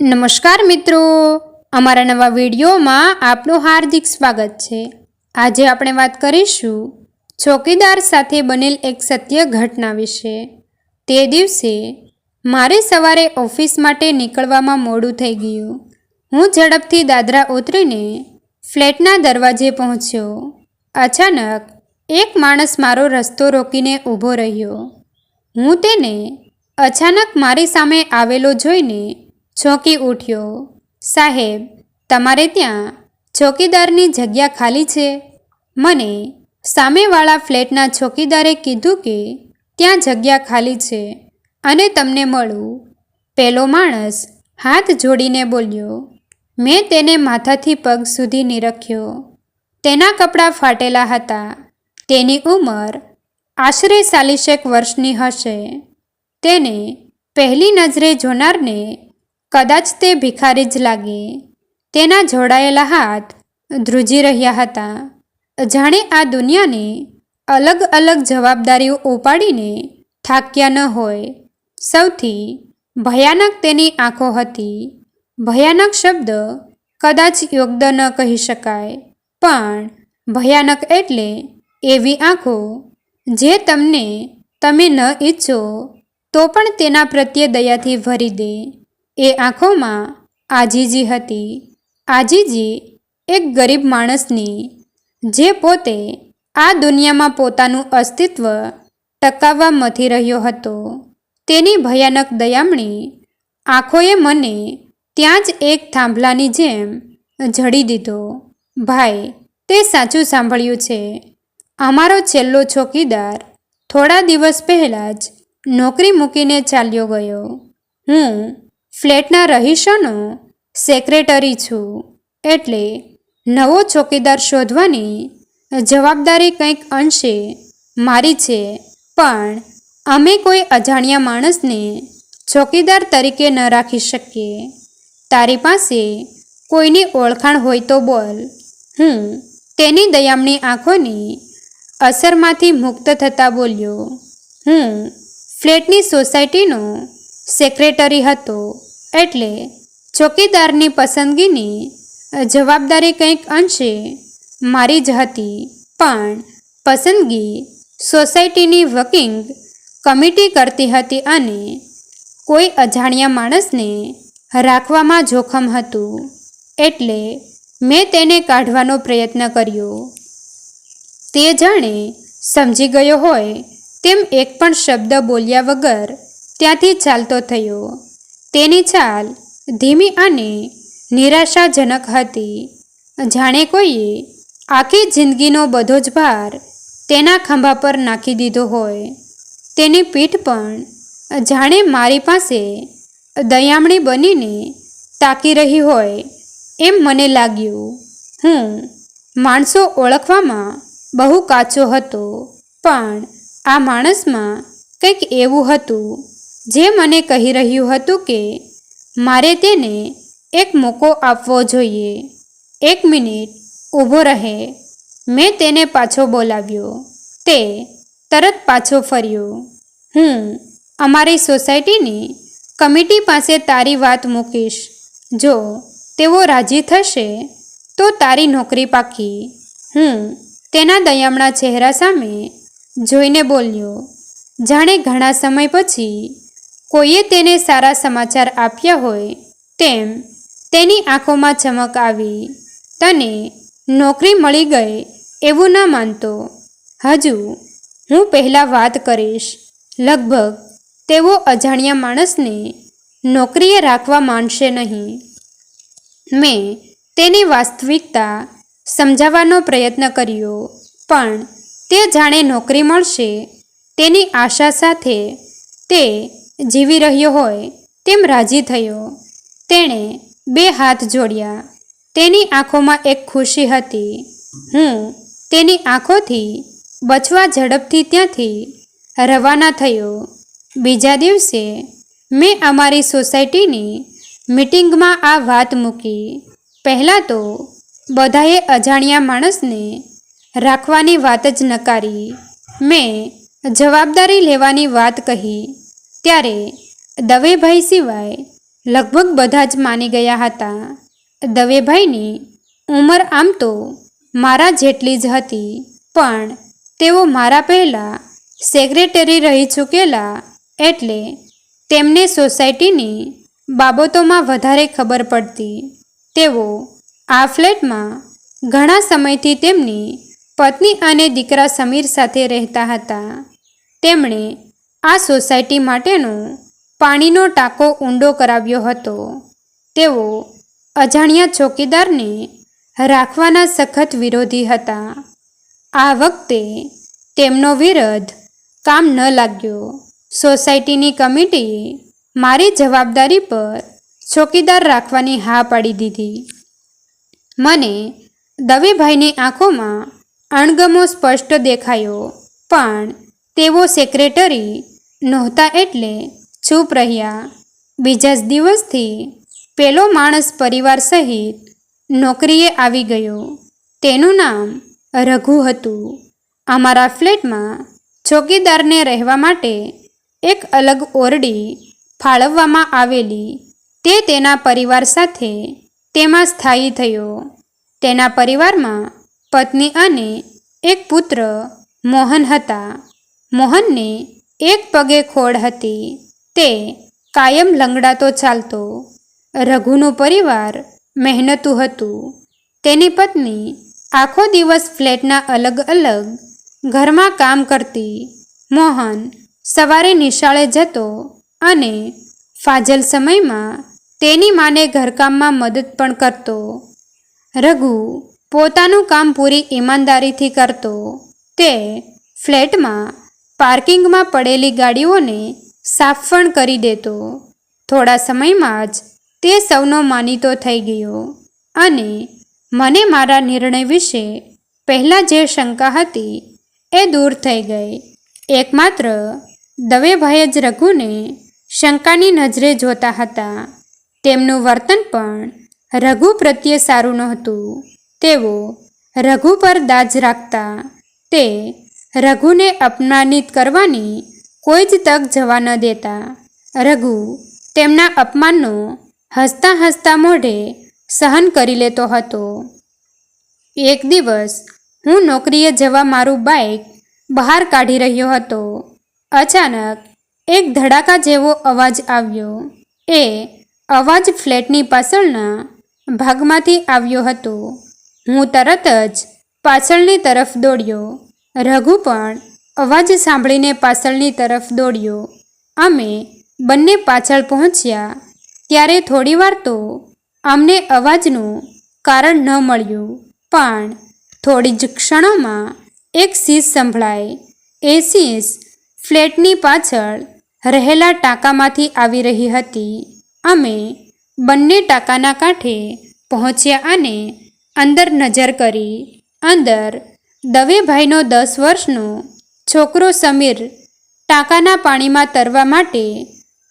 નમસ્કાર મિત્રો, અમારા નવા વિડીયોમાં આપનું હાર્દિક સ્વાગત છે। આજે આપણે વાત કરીશું ચોકીદાર સાથે બનેલ એક સત્ય ઘટના વિશે। તે દિવસે મારે સવારે ઓફિસ માટે નીકળવામાં મોડું થઈ ગયું। હું ઝડપથી દાદરા ઉતરીને ફ્લેટના દરવાજે પહોંચ્યો। અચાનક એક માણસ મારો રસ્તો રોકીને ઊભો રહ્યો। હું તેને અચાનક મારી સામે આવેલો જોઈને ચોંકી ઉઠ્યો। સાહેબ, તમારે ત્યાં ચોકીદારની જગ્યા ખાલી છે? મને સામેવાળા ફ્લેટના ચોકીદારે કીધું કે ત્યાં જગ્યા ખાલી છે અને તમને મળું। પેલો માણસ હાથ જોડીને બોલ્યો। મેં તેને માથાથી પગ સુધી નિરખ્યો। તેના કપડાં ફાટેલા હતા। તેની ઉંમર આશરે 40 વર્ષની હશે। તેને પહેલી નજરે જોનારને કદાચ તે ભિખારી જ લાગે। તેના જોડાયેલા હાથ ધ્રુજી રહ્યા હતા, જાણે આ દુનિયાને અલગ અલગ જવાબદારીઓ ઉપાડીને થાક્યા ન હોય। સૌથી ભયાનક તેની આંખો હતી। ભયાનક શબ્દ કદાચ યોગ્ય ન કહી શકાય, પણ ભયાનક એટલે એવી આંખો જે તમે ન ઈચ્છો તો પણ તેના પ્રત્યે દયાથી ભરી દે। એ આંખોમાં આજીજી હતી। આજીજી એક ગરીબ માણસની, જે પોતે આ દુનિયામાં પોતાનું અસ્તિત્વ ટકાવવા મથી રહ્યો હતો। તેની ભયાનક દયામણી આંખોએ મને ત્યાં જ એક થાંભલાની જેમ ઝડી દીધો। ભાઈ, તે સાચું સાંભળ્યું છે। અમારો છેલ્લો ચોકીદાર થોડા દિવસ પહેલાં જ નોકરી મૂકીને ચાલ્યો ગયો। હું ફ્લેટના રહીશોનો સેક્રેટરી છું, એટલે નવો ચોકીદાર શોધવાની જવાબદારી કંઈક અંશે મારી છે, પણ અમે કોઈ અજાણ્યા માણસને ચોકીદાર તરીકે ન રાખી શકીએ। તારી પાસે કોઈની ઓળખાણ હોય તો બોલ। હું તેની દયામણી આંખોની અસરમાંથી મુક્ત થતાં બોલ્યો। હું ફ્લેટની સોસાયટીનો સેક્રેટરી હતો, એટલે ચોકીદારની પસંદગીની જવાબદારી કંઈક અંશે મારી જ હતી, પણ પસંદગી સોસાયટીની વર્કિંગ કમિટી કરતી હતી અને કોઈ અજાણ્યા માણસને રાખવામાં જોખમ હતું, એટલે મેં તેને કાઢવાનો પ્રયત્ન કર્યો। તે જાણે સમજી ગયો હોય તેમ એક પણ શબ્દ બોલ્યા વગર ત્યાંથી ચાલતો થયો। તેની ચાલ ધીમી અને નિરાશાજનક હતી, જાણે કોઈએ આખી જિંદગીનો બધો જ ભાર તેના ખભા પર નાખી દીધો હોય। તેની પીઠ પણ જાણે મારી પાસે દયામણી બનીને તાકી રહી હોય એમ મને લાગ્યું। હું માણસો ઓળખવામાં બહુ કાચો હતો, પણ આ માણસમાં કંઈક એવું હતું જે મને કહી રહ્યું હતું કે મારે તેને એક મોકો આપવો જોઈએ। 1 મિનિટ ઊભો રહે, મેં તેને પાછો બોલાવ્યો। તે તરત પાછો ફર્યો। હું અમારી સોસાયટીની કમિટી પાસે તારી વાત મૂકીશ। જો તેઓ રાજી થશે તો તારી નોકરી પાકી। હું તેના દયામણા ચહેરા સામે જોઈને બોલ્યો, જાણે ઘણા સમય પછી કોઈએ તેને સારા સમાચાર આપ્યા હોય તેમ। તેની આંખોમાં ચમક આવી। તને નોકરી મળી ગઈ એવું ન માનતો। હજુ હું પહેલાં વાત કરીશ। લગભગ તેઓ અજાણ્યા માણસને નોકરીએ રાખવા માંડશે નહીં। મેં તેની વાસ્તવિકતા સમજાવવાનો પ્રયત્ન કર્યો, પણ તે જાણે નોકરી મળશે તેની આશા સાથે તે જીવી રહ્યો હોય તેમ રાજી થયો। તેણે 2 હાથ જોડ્યા। તેની આંખોમાં એક ખુશી હતી। હું તેની આંખોથી બચવા ઝડપથી ત્યાંથી રવાના થયો। બીજા દિવસે મેં અમારી સોસાયટીની મીટિંગમાં આ વાત મૂકી। પહેલાં તો બધાએ અજાણ્યા માણસને રાખવાની વાત જ નકારી। મેં જવાબદારી લેવાની વાત કહી ત્યારે દવેભાઈ સિવાય લગભગ બધા જ માની ગયા હતા. દવેભાઈની ઉંમર આમ તો મારા જેટલી જ હતી, પણ તેઓ મારા પહેલાં સેક્રેટરી રહી ચૂકેલા એટલે તેમને સોસાયટીની બાબતોમાં વધારે ખબર પડતી. તેઓ આ ફ્લેટમાં ઘણા સમયથી તેમની પત્ની અને દીકરા સમીર સાથે રહેતા હતા. તેમણે આ સોસાયટી માટેનો પાણીનો ટાંકો ઊંડો કરાવ્યો હતો. તેઓ અજાણ્યા ચોકીદારને રાખવાના સખત વિરોધી હતા. આ વખતે તેમનો વિરોધ કામ ન લાગ્યો. સોસાયટીની કમિટીએ મારી જવાબદારી પર ચોકીદાર રાખવાની હા પાડી દીધી. મને દવેભાઈની આંખોમાં અણગમો સ્પષ્ટ દેખાયો, પણ તેઓ સેક્રેટરી નહોતા એટલે ચૂપ રહ્યા. બીજા જ દિવસથી પેલો માણસ પરિવાર સહિત નોકરીએ આવી ગયો. તેનું નામ રઘુ હતું. અમારા ફ્લેટમાં ચોકીદારને રહેવા માટે એક અલગ ઓરડી ફાળવવામાં આવેલી. તે તેના પરિવાર સાથે તેમાં સ્થાયી થયો. તેના પરિવારમાં પત્ની અને એક પુત્ર મોહન હતા. મોહનને એક પગે ખોડ હતી. તે કાયમ લંગડાતો ચાલતો. રઘુનું પરિવાર મહેનતુ હતું. તેની પત્ની આખો દિવસ ફ્લેટના અલગ અલગ ઘરમાં કામ કરતી. મોહન સવારે નિશાળે જતો અને ફાજલ સમયમાં તેની માને ઘરકામમાં મદદ પણ કરતો. રઘુ પોતાનું કામ પૂરી ઈમાનદારીથી કરતો. તે ફ્લેટમાં પાર્કિંગમાં પડેલી ગાડીઓને સાફ પણ કરી દેતો. થોડા સમયમાં જ તે સૌનો માનીતો થઈ ગયો અને મને મારા નિર્ણય વિશે પહેલાં જે શંકા હતી એ દૂર થઈ ગઈ. એકમાત્ર દવેભાઈ જ રઘુને શંકાની નજરે જોતા હતા. તેમનું વર્તન પણ રઘુ પ્રત્યે સારું નહોતું. તેઓ રઘુ પર દાજ રાખતા. તે રઘુને અપમાનિત કરવાની કોઈ જ તક જવા ન દેતા. રઘુ તેમના અપમાનનો હસતા હસતા મોઢે સહન કરી લેતો હતો. એક દિવસ હું નોકરીએ જવા મારું બાઇક બહાર કાઢી રહ્યો હતો. અચાનક એક ધડાકા જેવો અવાજ આવ્યો. એ અવાજ ફ્લેટની પાછળના ભાગમાંથી આવ્યો હતો. હું તરત જ પાછળની તરફ દોડ્યો. રઘુ પણ અવાજ સાંભળીને પાછળની તરફ દોડ્યો. અમે બંને પાછળ પહોંચ્યા ત્યારે થોડીવાર તો અમને અવાજનું કારણ ન મળ્યું, પણ થોડી જ ક્ષણોમાં એક શીશ સંભળાય. એ શીશ ફ્લેટની પાછળ રહેલા ટાંકામાંથી આવી રહી હતી. અમે બંને ટાંકાના કાંઠે પહોંચ્યા અને અંદર નજર કરી. અંદર દવેભાઈનો 10 વર્ષનો છોકરો સમીર ટાંકાના પાણીમાં તરવા માટે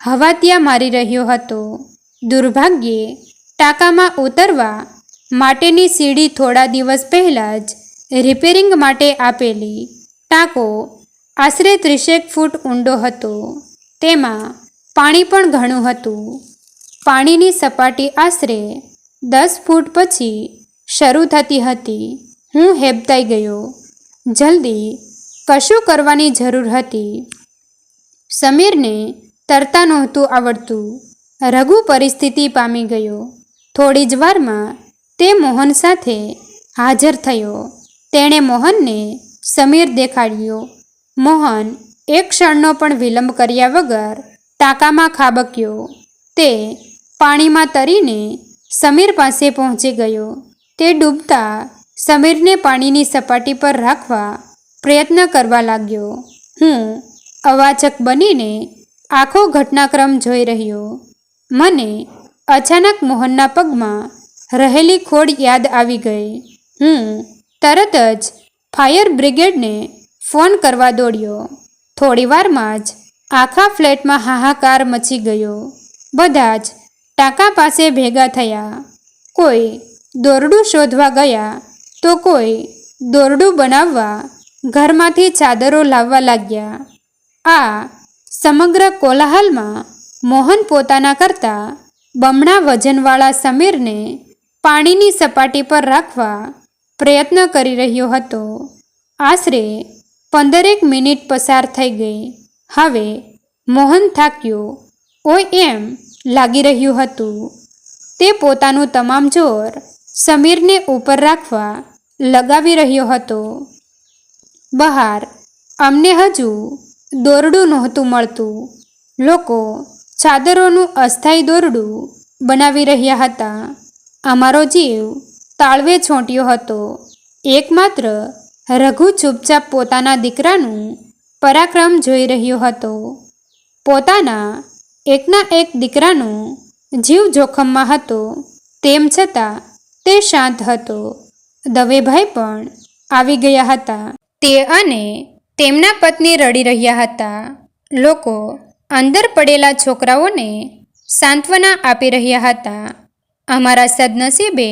હવાતિયા મારી રહ્યો હતો. દુર્ભાગ્યે ટાંકામાં ઉતરવા માટેની સીડી થોડા દિવસ પહેલાં જ રિપેરિંગ માટે આપેલી. ટાંકો આશરે 30 ફૂટ ઊંડો હતો. તેમાં પાણી પણ ઘણું હતું. પાણીની સપાટી આશરે 10 ફૂટ પછી શરૂ થતી હતી. હું હેબતાઈ ગયો. જલ્દી કશું કરવાની જરૂર હતી. સમીરને તરતા નહોતું આવડતું. રઘુ પરિસ્થિતિ પામી ગયો. થોડી જ વારમાં તે મોહન સાથે હાજર થયો. તેણે મોહનને સમીર દેખાડ્યો. મોહન એક ક્ષણનો પણ વિલંબ કર્યા વગર ટાંકામાં ખાબક્યો. તે પાણીમાં તરીને સમીર પાસે પહોંચી ગયો. તે ડૂબતા સમીરને પાણીની સપાટી પર રાખવા પ્રયત્ન કરવા લાગ્યો. હું અવાચક બનીને આખો ઘટનાક્રમ જોઈ રહ્યો. મને અચાનક મોહનના પગમાં રહેલી ખોડ યાદ આવી ગઈ. હું તરત જ ફાયર બ્રિગેડને ફોન કરવા દોડ્યો. થોડી વારમાં જ આખા ફ્લેટમાં હાહાકાર મચી ગયો. બધા જ ટાંકા પાસે ભેગા થયા. કોઈ દોરડું શોધવા ગયા તો કોઈ દોરડું બનાવવા ઘરમાંથી ચાદરો લાવવા લાગ્યા. આ સમગ્ર કોલાહલમાં મોહન પોતાના કરતાં બમણા વજનવાળા સમીરને પાણીની સપાટી પર રાખવા પ્રયત્ન કરી રહ્યો હતો. આશરે 15 મિનિટ પસાર થઈ ગઈ. હવે મોહન થાક્યો હોય એમ લાગી રહ્યું હતું. તે પોતાનું તમામ જોર સમીરને ઉપર રાખવા લગાવી રહ્યો હતો. બહાર અમને હજુ દોરડું નહોતું મળતું. લોકો ચાદરોનું અસ્થાયી દોરડું બનાવી રહ્યા હતા. અમારો જીવ તાળવે છોંટ્યો હતો. એકમાત્ર રઘુ ચૂપચાપ પોતાના દીકરાનું પરાક્રમ જોઈ રહ્યો હતો. પોતાના એકના એક દીકરાનો જીવ જોખમમાં હતો, તેમ છતાં તે શાંત હતો. દવેભાઈ પણ આવી ગયા હતા. તે અને તેમના પત્ની રડી રહ્યા હતા. લોકો અંદર પડેલા છોકરાઓને સાંત્વના આપી રહ્યા હતા. અમારા સદનસીબે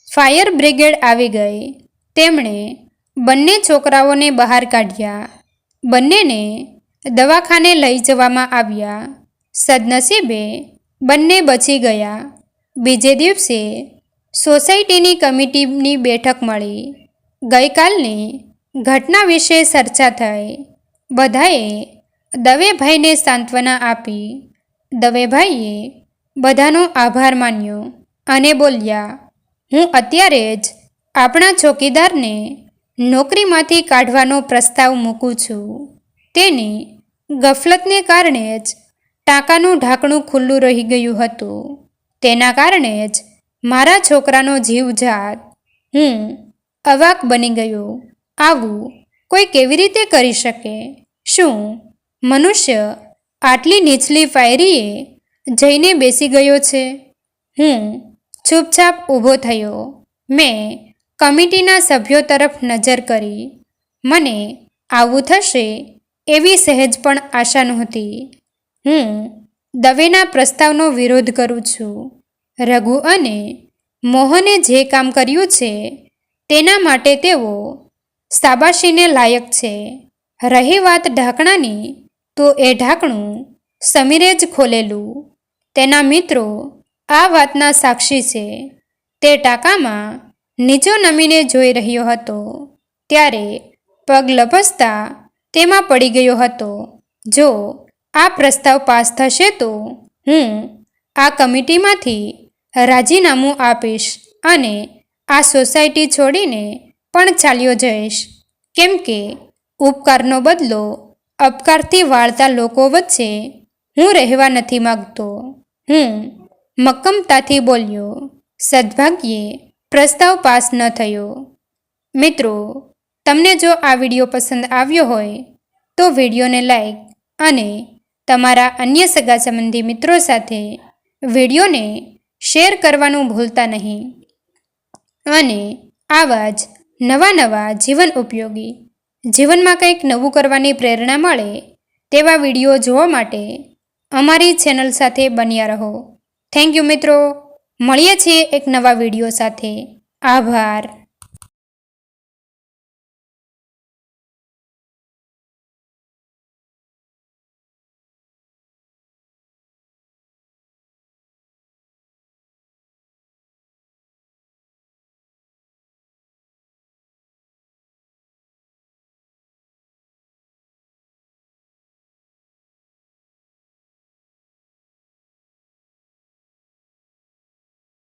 ફાયર બ્રિગેડ આવી ગઈ. તેમણે બંને છોકરાઓને બહાર કાઢ્યા. બંનેને દવાખાને લઈ જવામાં આવ્યા. સદનસીબે બંને બચી ગયા. બીજે દિવસે સોસાયટીની કમિટીની બેઠક મળી. ગઈકાલની ઘટના વિશે ચર્ચા થઈ. બધાએ દવેભાઈને સાંત્વના આપી. દવેભાઈએ બધાનો આભાર માન્યો અને બોલ્યા, હું અત્યારે જ આપણા ચોકીદારને નોકરીમાંથી કાઢવાનો પ્રસ્તાવ મૂકું છું. તેની ગફલતને કારણે જ ટાંકાનું ઢાંકણું ખુલ્લું રહી ગયું હતું. તેના કારણે જ મારા છોકરાનો જીવ જાત. હું અવાક બની ગયો. આવું કોઈ કેવી રીતે કરી શકે? શું મનુષ્ય આટલી નીચલી પાયરીએ જઈને બેસી ગયો છે? હું ચૂપચાપ ઊભો થયો. મેં કમિટીના સભ્યો તરફ નજર કરી. મને આવું થશે એવી સહેજ પણ આશા નહોતી. હું દવેના પ્રસ્તાવનો વિરોધ કરું છું. રઘુ અને મોહને જે કામ કર્યું છે તેના માટે તેઓ શાબાશીને લાયક છે. રહી વાત ઢાંકણાની, તો એ ઢાંકણું સમીરે જ ખોલેલું. તેના મિત્રો આ વાતના સાક્ષી છે. તે ટાંકામાં નીચો નમીને જોઈ રહ્યો હતો ત્યારે પગ લપસતા તેમાં પડી ગયો હતો. જો આ પ્રસ્તાવ પાસ થશે તો હું આ કમિટીમાંથી રાજીનામું આપીશ અને આ સોસાયટી છોડીને પણ ચાલ્યો જઈશ. કેમ કે ઉપકારનો બદલો અપકારથી વાળતા લોકો વચ્ચે હું રહેવા નથી માગતો. હું મક્કમતાથી બોલ્યો. સદભાગ્યે પ્રસ્તાવ પાસ ન થયો. મિત્રો, તમને જો આ વિડીયો પસંદ આવ્યો હોય તો વિડીયોને લાઈક અને તમારા અન્ય સગા સંબંધી મિત્રો સાથે વિડીયોને શેર કરવાનું ભૂલતા નહીં. અને આવા જ નવા જીવન ઉપયોગી, જીવનમાં કંઈક નવું કરવાની પ્રેરણા મળે તેવા વિડીયો જોવા માટે અમારી ચેનલ સાથે બન્યા રહો. થેન્ક યુ મિત્રો. મળીએ છીએ એક નવા વિડીયો સાથે. આભાર.